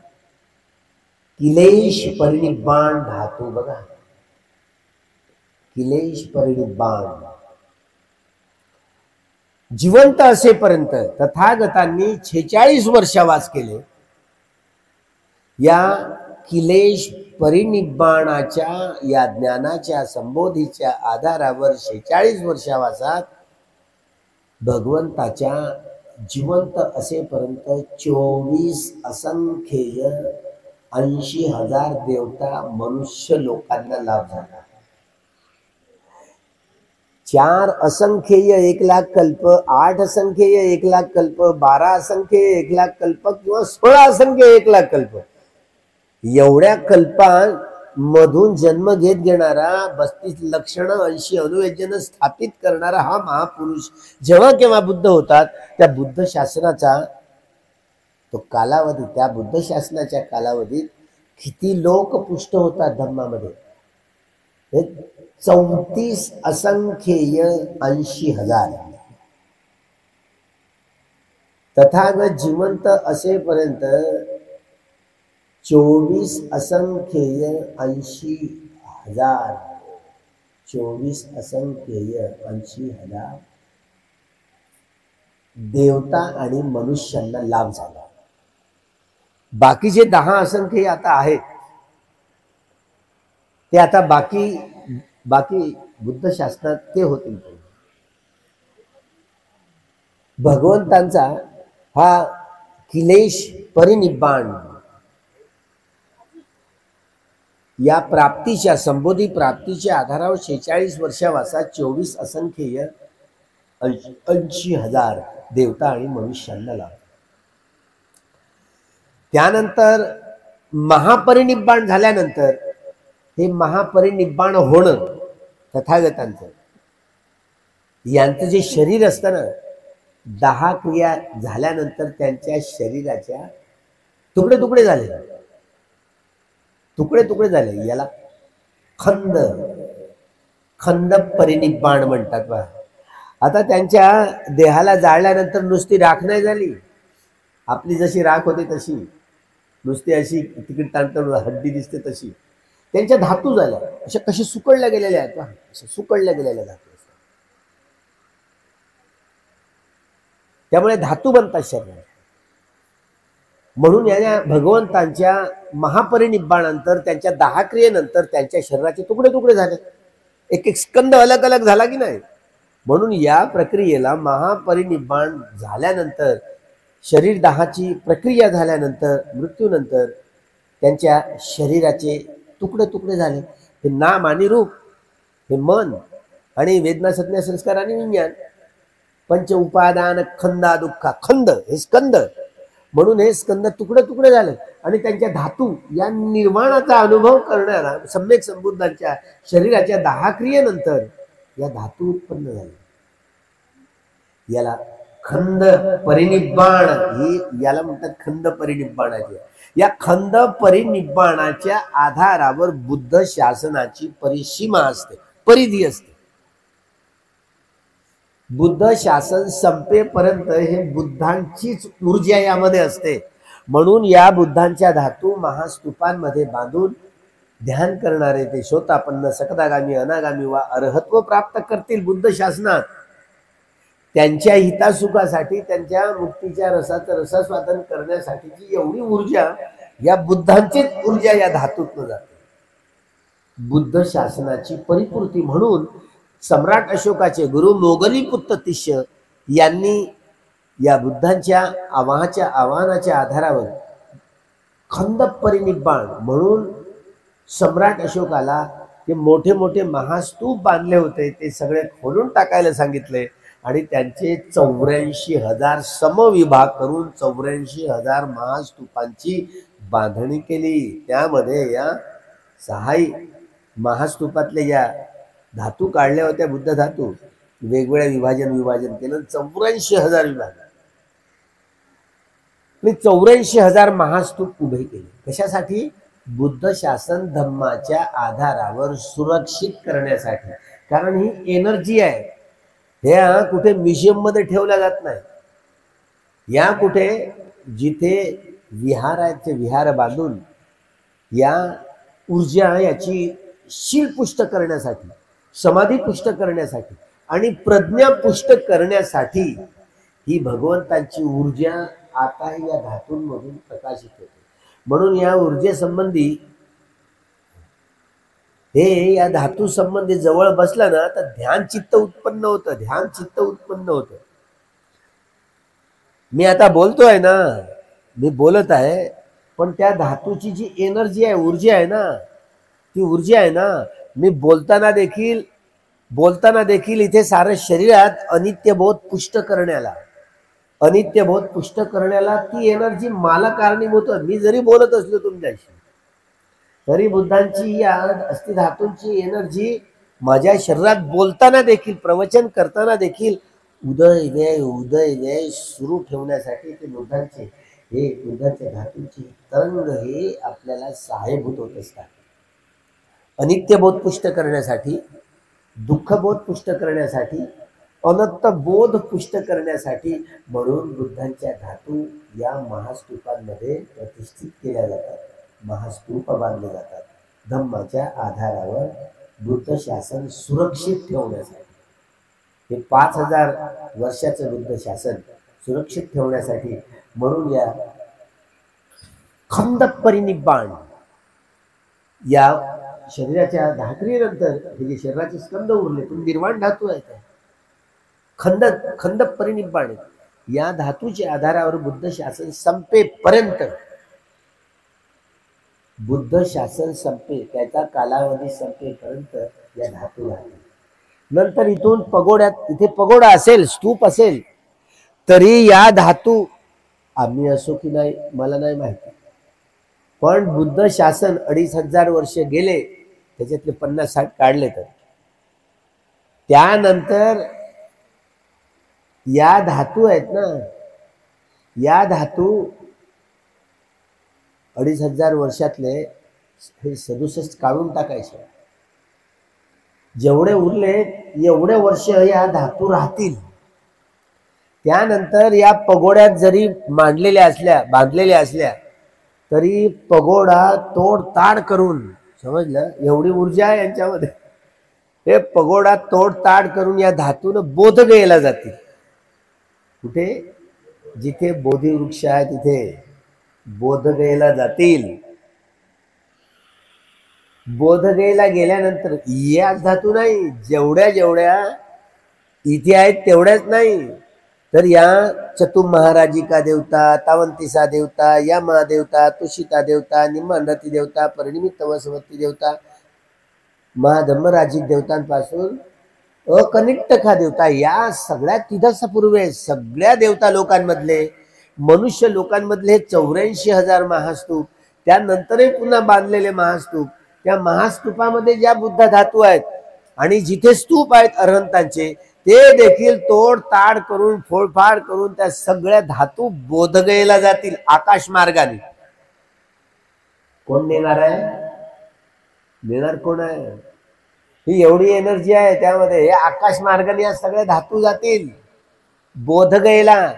किलेश परिनिब्बाण धातू, बघा, किलेश परिनिब्बाण. जिवंत असेपर्यंत तथागतांनी 46 वर्षावास केले. या किलेश परिनिब्बाणाच्या या ज्ञानाच्या संबोधीच्या आधारावर 46 वर्षावासात भगवंताच्या जिवंत असेपर्यंत 24 असंख्येय 80,000 देवता मनुष्य लोकांना लाभ झाला. 4 असंख्येय 1,00,000 कल्प, 8 असंख्येय 1,00,000 कल्प, 12 असंख्येय 1,00,000 कल्प किंवा 16 असंख्येय 1,00,000 कल्प, एवढ्या कल्पांमधून जन्म घेणारा 32 लक्षणं 80 अनुव्यंजन स्थापित करणारा हा महापुरुष जेव्हा केव्हा बुद्ध होतात, त्या बुद्ध शासनाचा तो कालावधी, त्या बुद्ध शासनाच्या कालावधीत किती लोक पुष्ट होतात धम्मामध्ये? 34 असंख्येय 80,000. तथागत जिवंत असेपर्यंत 24 असंख्येय 80,000, 24 असंख्येय 80,000 देवता आणि मनुष्यांना लाभ झाला. बाकीचे 10 असंख्येय आता आहेत, ते आता बाकी बुद्ध शासनात ते होतील. भगवंतांचा हा किलेश परिनिब्बाण या प्राप्तीच्या, संबोधी प्राप्तीच्या आधारावर 46 वर्षावासात 24 असंख्येय 80,000 देवता आणि मनुष्यांना लाभ. त्यानंतर महापरिनिब्बाण झाल्यानंतर हे महापरिनिब्बाण होणं तथागतांचं, यांचं जे शरीर असतं ना, 10 क्रिया झाल्यानंतर त्यांच्या शरीराच्या तुकडे तुकडे झाले, तुकडे तुकडे झाले. याला खंद परिनिब्बाण म्हणतात बा. आता त्यांच्या देहाला जाळल्यानंतर नुसती राख नाही झाली, आपली जशी राख होते तशी, नुसती अशी तिकीट ताणताना हड्डी दिसते तशी त्यांच्या धातू झाल्या, अशा कशी सुकळल्या गेलेल्या आहेत, अशा सुकळल्या गेलेल्या धातू. त्यामुळे धातू बनतात शरीरात. म्हणून या भगवंतांच्या महापरिनिब्बाणानंतर, त्यांच्या 10 क्रियेनंतर त्यांच्या शरीराचे तुकडे तुकडे झाले, एक एक स्कंद अलग अलग झाला की नाही. म्हणून या प्रक्रियेला महापरिनिब्बाण झाल्यानंतर, शरीर 10ची प्रक्रिया झाल्यानंतर, मृत्यूनंतर त्यांच्या शरीराचे तुकडे तुकडे झाले. हे नाम आणि रूप, हे मन आणि वेदना, संज्ञा, संस्कार आणि विज्ञान, पंच उपादान खंदा दुःखा, खंद हे स्कंद. म्हणून हे स्कंद तुकडे तुकडे झाले आणि त्यांच्या धातू या निर्वाणाचा अनुभव करणारा सम्यक संबुद्धांच्या शरीराच्या 10 क्रियेनंतर या धातू उत्पन्न झाले. याला खंद परिनिब्बाण, ही याला म्हणतात खंद परिनिब्बाणाची. या खंद परिनिब्बाणाच्या आधारावर बुद्ध शासनाची परिसीमा असते, परिधी असते. बुद्ध शासन संपेपर्यंत हे बुद्धांचीच ऊर्जा यामध्ये असते. म्हणून या बुद्धांच्या धातू महास्तूपांमध्ये बांधून ध्यान करणारे ते शोतापन्न, सकदागामी, अनागामी वा अर्हत्व प्राप्त करतील बुद्ध शासनात. त्यांच्या हितासुखासाठी, त्यांच्या मुक्तीच्या रसाचं रसास्वादन करण्यासाठीची एवढी ऊर्जा, या बुद्धांचीच ऊर्जा या धातूतून जाते. बुद्ध शासनाची परिपूर्ती म्हणून सम्राट अशोकाचे गुरु मोगलीपुत्त तिष्य यांनी या बुद्धांच्या आवाहनाच्या आधारावर खंद परिनिब्बाण म्हणून सम्राट अशोकाला ते मोठे मोठे महास्तूप बांधले होते, ते सगळे खोलून टाकायला सांगितले आणि त्यांचे 84,000 समविभाग करून 84,000 महास्तूपांची बांधणी केली. त्यामध्ये या 6 महास्तूपातले ज्या धातू काढल्या होत्या, बुद्ध धातू, वेगवेगळ्या विभाजन केलं, 84,000 विभाग आणि 84,000 महास्तूप उभे केले. कशासाठी? बुद्ध शासन धम्माच्या आधारावर सुरक्षित करण्यासाठी. कारण ही एनर्जी आहे, ह्या कुठे म्युझियम मध्ये ठेवल्या जात नाही. या कुठे जिथे विहार आहेत ते विहार बांधून या ऊर्जा याची शील पुष्ट करण्यासाठी, समाधी पुष्ट करण्यासाठी आणि प्रज्ञा पुष्ट करण्यासाठी ही भगवंतांची ऊर्जा आताही या धातूंमधून प्रकाशित होते. म्हणून या ऊर्जेसंबंधी हे या धातू संबंधी जवळ बसलं ना तर ध्यान चित्त उत्पन्न होतं. मी आता बोलतोय ना, मी बोलत आहे, पण त्या धातूची जी एनर्जी आहे, ऊर्जा आहे ना, ती ऊर्जा आहे ना, मी बोलताना देखील इथे सारं शरीरात अनित्यबोध पुष्ट करण्याला ती एनर्जी मला कारणीभूत. मी जरी बोलत असलो तुमच्याशी तरी बुद्धांची या अस्थिधातूंची एनर्जी माझ्या शरीरात बोलताना देखील, प्रवचन करताना देखील उदय व्यय सुरू ठेवण्यासाठी ते बुद्धांच्या धातूंची तरंग हे आपल्याला सहाय्यभूत होत असतात. अनित्यबोध पुष्ट करण्यासाठी, दुःखबोध पुष्ट करण्यासाठी, अनंत बोध पुष्ट करण्यासाठी. म्हणून बुद्धांच्या धातू या महास्तूपांमध्ये प्रतिष्ठित केल्या जातात, महास्तूप बांधले जातात. धम्माच्या आधारावर बुद्ध शासन सुरक्षित ठेवण्यासाठी. हे 5,000 वर्षाचं बुद्ध शासन सुरक्षित ठेवण्यासाठी. म्हणून या खंड परिनिब्बाण या शरीराच्या धात्रीनंतर हे जे शरीराचे स्कंद उरले पण निर्वाण धातू आहेत, खंड परिनिब्बाण या धातूच्या आधारावर बुद्ध शासन संपेपर्यंत, बुद्ध शासन त्याचा कालावधी संपेपर्यंत या धातू आहेत. नंतर इथून इथे पगोडा असेल, स्तूप असेल, तरी या धातू आम्ही असो की नाही मला नाही माहिती, पण बुद्ध शासन 2,500 वर्ष गेले, त्याच्यातले 50-60 काढले तर त्यानंतर या धातू आहेत ना, या धातू 2,500 वर्षातले हे 67 काढून टाकायचे. जेवढे उरले एवढे वर्ष या धातू राहतील. त्यानंतर या पगोड्यात जरी बांधलेल्या असल्या तरी पगोडा तोडताड करून, समजलं, एवढी ऊर्जा आहे यांच्यामध्ये, हे पगोडा तोडताड करून या धातून बोधगयेला जातील. कुठे? जिथे बोधिवृक्ष आहे तिथे बोधगयेला जातील. बोधगयेला गेल्यानंतर याच धातू नाही, जेवढ्या इथे आहेत तेवढ्याच नाही, तर या चतुर्महाराजिका देवता, तावंतिसा देवता, या महादेवता, तुषिता देवता, निम्मानरती देवता, परिनिमित्त वसवती देवता, महाधम्मराजिक देवतांपासून अकनिष्ठखा देवता, या सगळ्या तिदसपूर्वे सगळ्या देवता लोकांमधले, मनुष्य लोकांमधले 84,000 महास्तूप, त्यानंतरही पुन्हा बांधलेले महास्तूप, त्या महास्तूपामध्ये ज्या बुद्ध धातू आहेत आणि जिथे स्तूप आहेत अरहंतांचे, ते देखील तोडताड करून, फोडफाड करून त्या सगळ्या धातू बोधगयेला जातील आकाश मार्गाने. कोण नेणार आहे? नेणार कोण आहे? ही एवढी एनर्जी आहे त्यामध्ये, हे आकाश मार्गाने या सगळ्या धातू जातील बोधगयेला.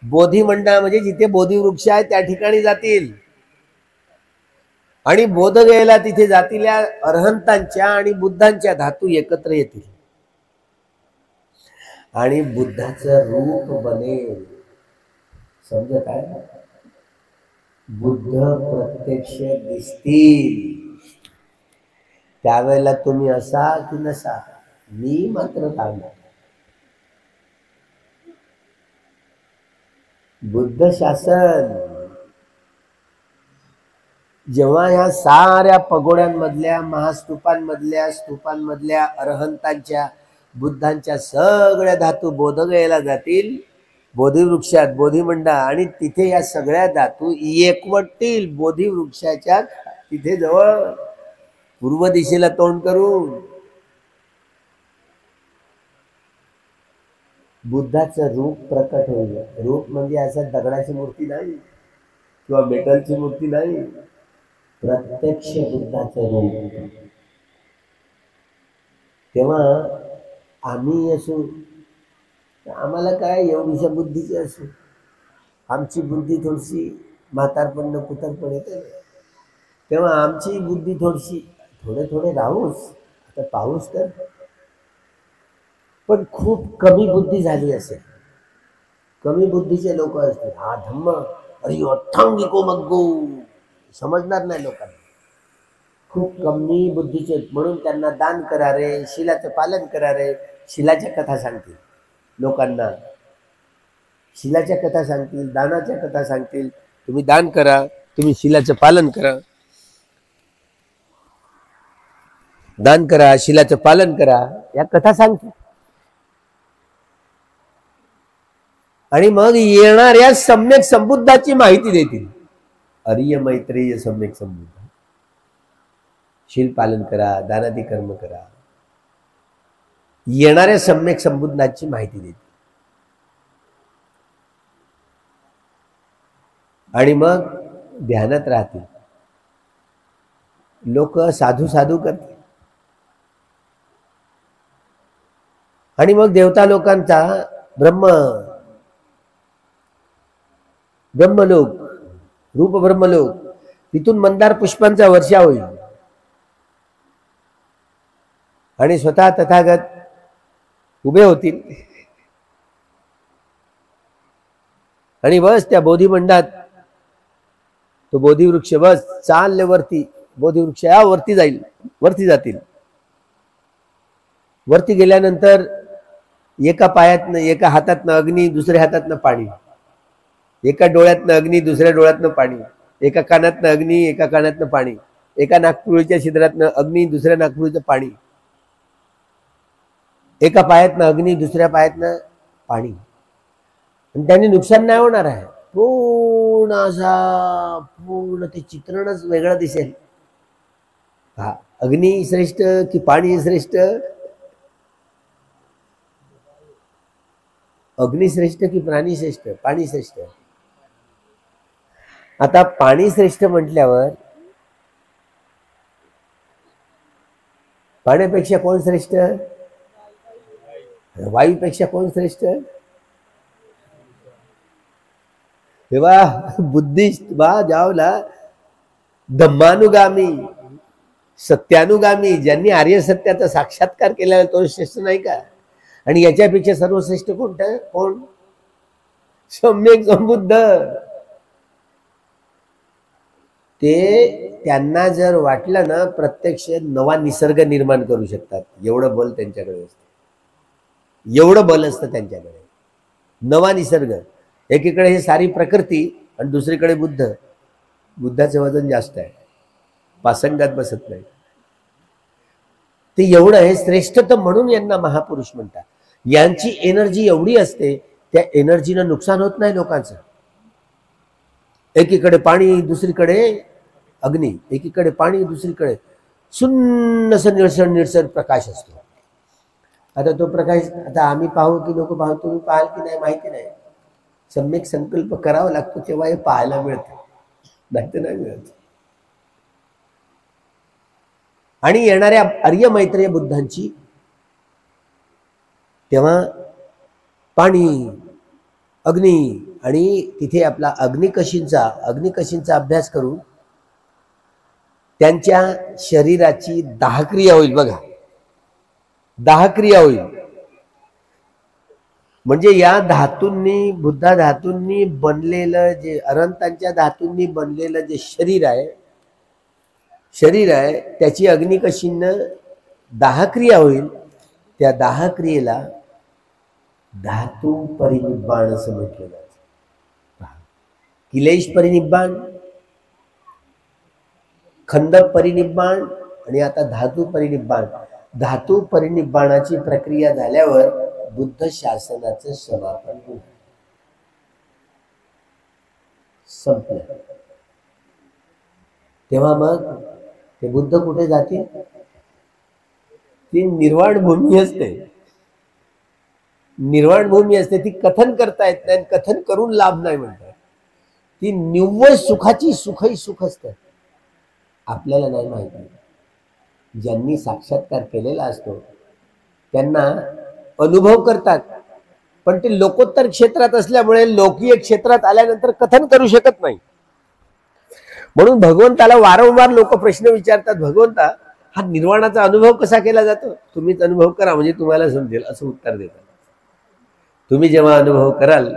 बोधिमंडळ म्हणजे जिथे बोधिवृक्ष आहे त्या ठिकाणी जातील आणि बोधगयेला तिथे जातील या अरहंतांच्या आणि बुद्धांच्या धातू एकत्र येतील आणि बुद्धाचं रूप बनेल. समजत आहे? बुद्ध प्रत्यक्ष दिसतील. त्यावेळेला तुम्ही असा की नसा, मी मात्र सांगणार. बुद्ध शासन जेव्हा ह्या साऱ्या पगोड्यांमधल्या, महास्तूपांमधल्या, स्तूपांमधल्या अरहंतांच्या बुद्धांच्या सगळ्या धातू बोधगयेला जातील, बोधिवृक्षात बोधिमंडा, आणि तिथे या सगळ्या धातू एकवटतील बोधिवृक्षाच्या तिथे जवळ, पूर्व दिशेला तोंड करून. बुद्धाचं रूप प्रकट होईल. रूप म्हणजे असं दगडाची मूर्ती नाही किंवा मेटलची मूर्ती नाही, प्रत्यक्ष बुद्धाचं रूप. तेव्हा आम्ही असू, आम्हाला काय एवढीशा बुद्धीची असू, आमची बुद्धी थोडीशी म्हातारपण कुतरपण येते, तेव्हा आमची बुद्धी थोडीशी थोडे राहूच. आता पाऊस तर पण खूप कमी बुद्धी झाली असेल, कमी बुद्धीचे लोक असतील. हा धम्म अरे अठ्ठांगिको मग्गो समजणार नाही लोकांना. खूप कमी बुद्धीचे, म्हणून त्यांना दान करा रे, शिलाचं पालन करा रे. शिलाच्या कथा सांगतील लोकांना, शिलाच्या कथा सांगतील, दानाच्या कथा सांगतील. तुम्ही दान करा, तुम्ही शिलाचं पालन करा, दान करा, शिलाचं पालन करा, या कथा सांगतील. आणि मग येणाऱ्या सम्यक संबुद्धाची माहिती देतील. आर्य मैत्रेय सम्यक संबुद्ध, शील पालन करा, दानादी कर्म करा, येणाऱ्या सम्यक संबुद्धाची माहिती देतील. आणि मग ध्यानात राहतील. लोक साधू साधू करतील. आणि मग देवता लोकांचा ब्रह्मलोक, रूप ब्रह्मलोक, तिथून मंदार पुष्पांचा वर्षा होईल. आणि स्वतः तथागत उभे होतील. आणि बस त्या बोधिमंडात तो बोधिवृक्ष बस चालले वरती, बोधिवृक्ष या वरती जाईल, वरती जातील. वरती गेल्यानंतर एका पायातनं, एका हातातनं अग्नी, दुसऱ्या हातातनं पाणी, एका डोळ्यातनं अग्नी, दुसऱ्या डोळ्यातनं पाणी, एका कानातनं अग्नी, एका कानातनं पाणी, एका नागपुळीच्या छिद्रातनं अग्नी, दुसऱ्या नागपुळीचं पाणी, एका पायातनं अग्नी, दुसऱ्या पायातनं पाणी. आणि त्यांनी नुकसान नाही होणार आहे. पूर्ण ते चित्रणच वेगळं दिसेल. हा, अग्नी श्रेष्ठ की पाणी श्रेष्ठ, अग्नी श्रेष्ठ की प्राणी श्रेष्ठ, पाणी श्रेष्ठ. आता पाणी श्रेष्ठ म्हटल्यावर पाण्यापेक्षा कोण श्रेष्ठ, वायूपेक्षा कोण श्रेष्ठ. तेव्हा बुद्धिस्ट बा जावला धम्मानुगामी, सत्यानुगामी, ज्यांनी आर्य सत्याचा साक्षात्कार केला तो श्रेष्ठ नाही का. आणि याच्यापेक्षा सर्वश्रेष्ठ कोणतं, कोण, सम्यक संबुद्ध. ते त्यांना जर वाटलं ना, प्रत्यक्ष नवा निसर्ग निर्माण करू शकतात. एवढं बल त्यांच्याकडे असतं, एवढं बल असतं त्यांच्याकडे. नवा निसर्ग, एकीकडे हे सारी प्रकृती आणि दुसरीकडे बुद्ध. बुद्धाचं वजन जास्त आहे, पासंगात बसत नाही. ते एवढं आहे श्रेष्ठ, तर म्हणून यांना महापुरुष म्हणतात. यांची एनर्जी एवढी असते, त्या एनर्जीनं नुकसान होत नाही लोकांचं. एकीकडे पाणी, दुसरीकडे अग्नी, एकीकडे पाणी, दुसरीकडे सुन्नसं निळसर प्रकाश असतो. आता तो प्रकाश, आता आम्ही पाहू की लोक पाहू, तुम्ही पाहाल की नाही माहिती नाही. सम्यक संकल्प करावा लागतो तेव्हा हे पाहायला मिळतं, नाही तर नाही मिळत. आणि येणाऱ्या आर्य मैत्रेय बुद्धांची तेव्हा पाणी, अग्नी, आणि तिथे आपला अग्निकशींचा अभ्यास करून त्यांच्या शरीराची दाहक्रिया होईल. बघा, दाहक्रिया होईल. म्हणजे या धातूंनी, बुद्धा धातूंनी बनलेलं जे, अनंतांच्या धातूंनी बनलेलं जे शरीर आहे, त्याची अग्निकशीनं दाहक्रिया होईल. त्या दाहक्रियेला धातू परिनिब्बाण असं म्हटलं जातं. किलेश परिनिब्बाण, खंडक परिनिब्बाण, आणि आता धातू परिनिब्बाण. धातू परिनिब्बाणाची प्रक्रिया झाल्यावर बुद्ध शासनाचं समापन होईल, संपलं. तेव्हा मग ते बुद्ध कुठे जातील? ती निर्वाण भूमी असते, निर्वाण भूमी असते. ती कथन करता येत नाही, कथन करून लाभ नाही म्हणतात. ती निव्वळ सुखाची सुखही सुख असतं. आपल्याला नाही माहिती. ज्यांनी साक्षात्कार केलेला असतो त्यांना अनुभव करतात, पण ते लोकोत्तर क्षेत्रात असल्यामुळे लौकिक क्षेत्रात आल्यानंतर कथन करू शकत नाही. म्हणून भगवंताला वारंवार लोक प्रश्न विचारतात, भगवंता हा निर्वाणाचा अनुभव कसा केला जातो? तुम्हीच अनुभव करा म्हणजे तुम्हाला समजेल, असं उत्तर देतात. तुम्ही जेव्हा अनुभव कराल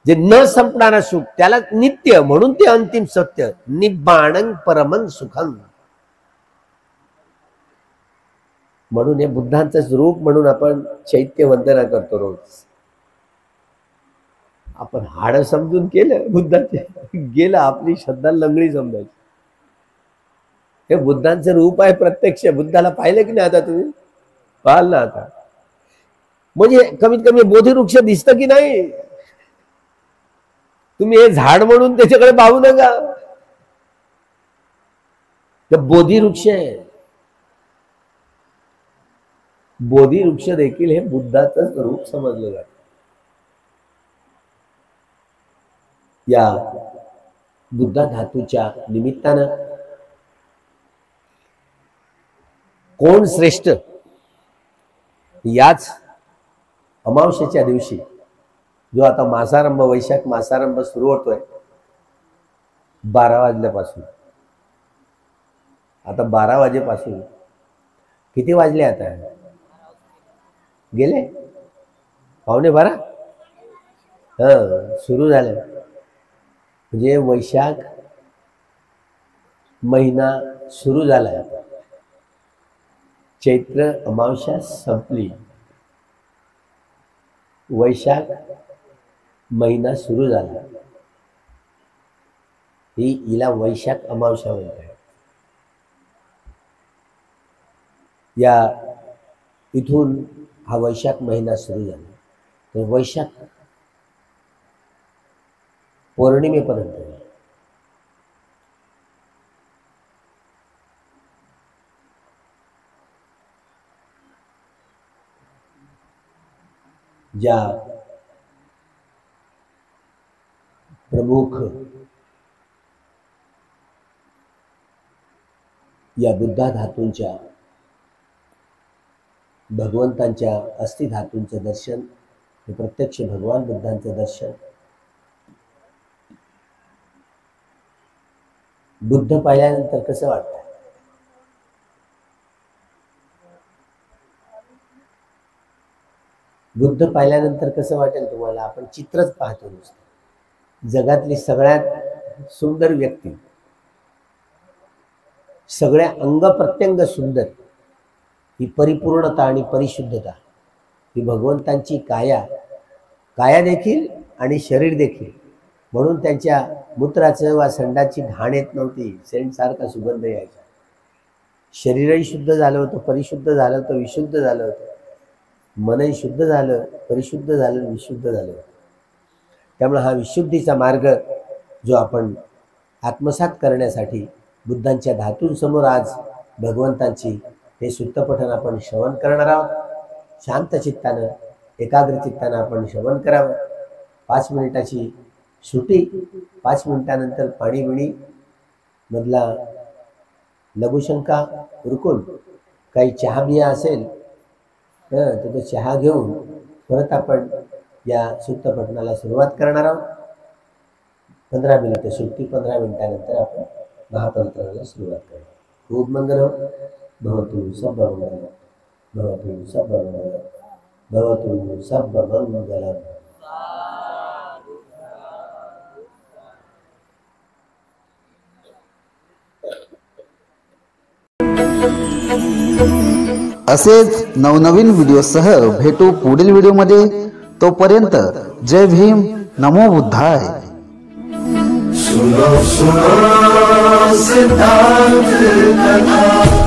जे न संपणारा सुख, त्याला नित्य म्हणून ते अंतिम सत्य, निब्बाणं परमं सुखं. म्हणून हे बुद्धांचं रूप म्हणून आपण चैत्य वंदना करतो रोज. आपण हाड समजून केलं बुद्धाचे, गेलं आपली श्रद्धा लंगडी समजायची. हे बुद्धांचं रूप आहे प्रत्यक्ष. बुद्धाला पाहिलं की नाही? आता तुम्ही पाहाल ना आता, म्हणजे कमीत कमी बोधिवृक्ष दिसतं की नाही? तुम्ही हे झाड म्हणून त्याच्याकडे पाहू नका, ते बोधिवृक्ष आहे. बोधिवृक्ष देखील हे बुद्धाचंच रूप समजलं जातं. या बुद्ध धातूच्या निमित्तानं कोण श्रेष्ठ? याच अमावस्येच्या दिवशी, जो आता मासारंभ, वैशाख मासारंभ सुरू होतोय 12 वाजल्यापासून. आता 12 वाजेपासून किती वाजले? आता गेले 11:15. सुरू झालं म्हणजे वैशाख महिना सुरू झाला. चैत्र अमावस्या संपली, वैशाख महिना सुरू झाला. हिला वैशाख अमावस्या म्हणतात. या इथून हा वैशाख महिना सुरू झाला. तर वैशाख पौर्णिमेपर्यंत ज्या प्रमुख या बुद्धा धातूंच्या, भगवंतांच्या अस्थि धातूंचं दर्शन, हे प्रत्यक्ष भगवान बुद्धांचं दर्शन. बुद्ध पाहिल्यानंतर कसं वाटतं? बुद्ध पाहिल्यानंतर कसं वाटेल तुम्हाला? आपण चित्रच पाहतो नुसतं. जगातली सगळ्यात सुंदर व्यक्ती, सगळ्या अंग प्रत्यंग सुंदर, ही परिपूर्णता आणि परिशुद्धता, ही भगवंतांची काया देखील आणि शरीर देखील. म्हणून त्यांच्या मूत्राचं वा संडाची घाण येत नव्हती, सेंट सारखा सुगंध यायचा. शरीरही शुद्ध झालं होतं, परिशुद्ध झालं होतं, विशुद्ध झालं होतं. मनही शुद्ध झालं, परिशुद्ध झालं, विशुद्ध झालं. त्यामुळे हा विशुद्धीचा मार्ग जो आपण आत्मसात करण्यासाठी बुद्धांच्या धातूंसमोर आज भगवंतांची हे सूत्रपठण आपण श्रवण करणार आहोत. शांत चित्तानं, एकाग्र चित्तानं आपण श्रवण करावं. 5 मिनिटाची सुटी, 5 मिनिटानंतर पाणीबिणी मधला लघुशंका उरकून काही चहा बिया असेल तर तो चहा घेऊन परत आपण या सूत्रपठणाला सुरुवात करणार आहोत. 15 मिनिटे सुट्टी, 15 मिनिटानंतर आपण महापरित्राला सुरुवात करू. खूप मंगल हो. भवतु सब मंगल, भवतु सब मंगल, भवतु सब मंगल. असेच नवनवीन व्हिडिओसह भेटू पुढील व्हिडिओमध्ये. तोपर्यंत जय भीम, नमो बुद्धाय. सुनो सुनो सिद्धांत कथा.